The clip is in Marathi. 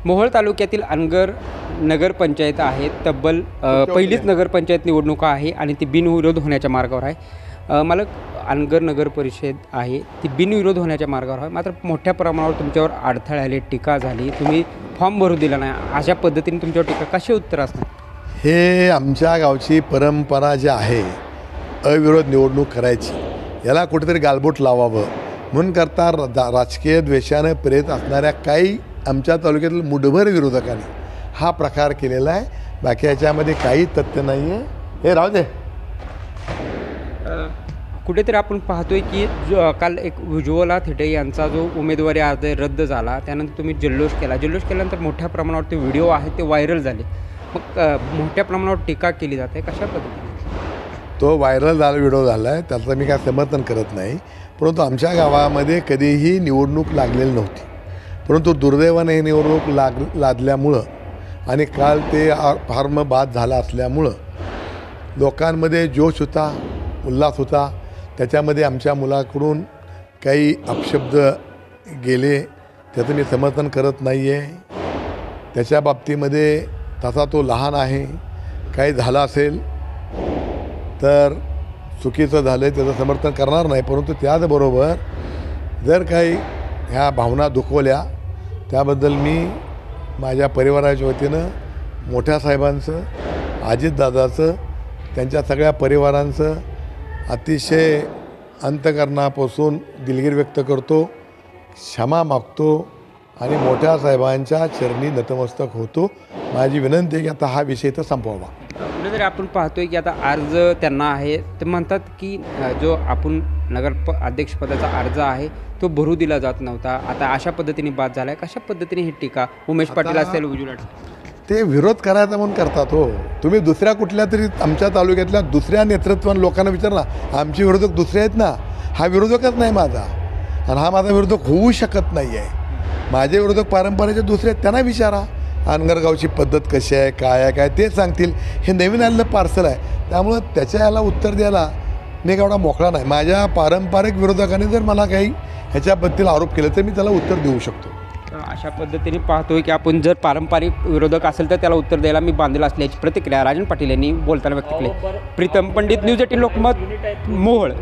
मोहोळ तालुक्यातील अनगर नगरपंचायत आहे. तब्बल पहिलीच नगरपंचायत निवडणूक आहे आणि ती बिनविरोध होण्याच्या मार्गावर आहे. मालक अनगर नगर परिषद आहे ती बिनविरोध होण्याच्या मार्गावर आहे. मात्र मोठ्या प्रमाणावर तुमच्यावर अडथळे आले, टीका झाली, तुम्ही फॉर्म भरू दिला नाही, अशा पद्धतीने तुमच्यावर टीका कशी उत्तर असणार? हे आमच्या गावची परंपरा जी आहे अविरोध निवडणूक करायची, याला कुठेतरी गालबोट लावावं म्हणून करता राजकीय द्वेषानं प्रेरित असणाऱ्या काही आमच्या तालुक्यातील मुठभर विरोधकांनी हा प्रकार केलेला आहे. बाकी याच्यामध्ये काही तथ्य नाही आहे. हे राहू दे. कुठेतरी आपण पाहतोय की काल एक उज्ज्वला थिटे यांचा जो उमेदवारी अर्ज रद्द झाला, त्यानंतर तुम्ही जल्लोष केल्यानंतर मोठ्या प्रमाणावर ते व्हिडिओ आहेत ते व्हायरल झाले. मग मोठ्या प्रमाणावर टीका केली जाते, कशा पद्धतीने? तो व्हायरल झाला व्हिडिओ झाला आहे, त्याचं मी काय समर्थन करत नाही. परंतु आमच्या गावामध्ये कधीही निवडणूक लागलेली नव्हती. परंतु दुर्दैवाने ही निवडणूक लादल्यामुळं आणि काल ते फार्म बाद झाला असल्यामुळं लोकांमध्ये जोश होता, उल्हास होता. त्याच्यामध्ये आमच्या मुलाकडून काही अपशब्द गेले, त्याचं मी समर्थन करत नाही आहे. त्याच्या बाबतीमध्ये तसा तो लहान आहे, काही झालं असेल तर चुकीचं झालं आहे त्याचं समर्थन करणार नाही. परंतु त्याचबरोबर जर काही ह्या भावना दुखवल्या त्याबद्दल मी माझ्या परिवाराच्या वतीनं मोठ्या साहेबांचं, अजितदादाचं, त्यांच्या सगळ्या परिवारांचं अतिशय अंतःकरणापासून दिलगिरी व्यक्त करतो, क्षमा मागतो आणि मोठ्या साहेबांच्या चरणी नतमस्तक होतो. माझी विनंती आहे की आता हा विषय तर संपवावा. कुठेतरी आपण पाहतोय की आता अर्ज त्यांना आहे, ते म्हणतात की जो आपण अध्यक्षपदाचा अर्ज आहे तो भरू दिला जात नव्हता, आता अशा पद्धतीने बाद झाला आहे. कशा पद्धतीने ही टीका उमेश पाटील असेल, उज्ज्वला ते विरोध करायचा म्हणून करतात. हो, तुम्ही दुसऱ्या कुठल्या तरी आमच्या तालुक्यातल्या दुसऱ्या नेतृत्वान लोकांना विचारला, आमचे विरोधक दुसरे आहेत ना. हा विरोधकच नाही माझा आणि हा माझा विरोधक होऊ शकत नाही आहे. माझे विरोधक पारंपरेचे दुसरे आहेत, त्यांना विचारा अनगरगावची पद्धत कशी आहे, काय आहे, काय ते सांगतील. हे नवीन आलेलं पार्सल आहे, त्यामुळं त्याच्या याला उत्तर द्यायला मी एवढा मोकळा नाही. माझ्या पारंपरिक विरोधकांनी जर मला काही ह्याच्याबद्दल आरोप केले तर मी त्याला उत्तर देऊ शकतो. अशा पद्धतीने पाहतोय की आपण जर पारंपरिक विरोधक असेल तर त्याला उत्तर द्यायला मी बांधील असल्याची प्रतिक्रिया राजन पाटील यांनी बोलताना व्यक्त केली. प्रीतम पंडित, न्यूज 18 लोकमत, मोहोळ.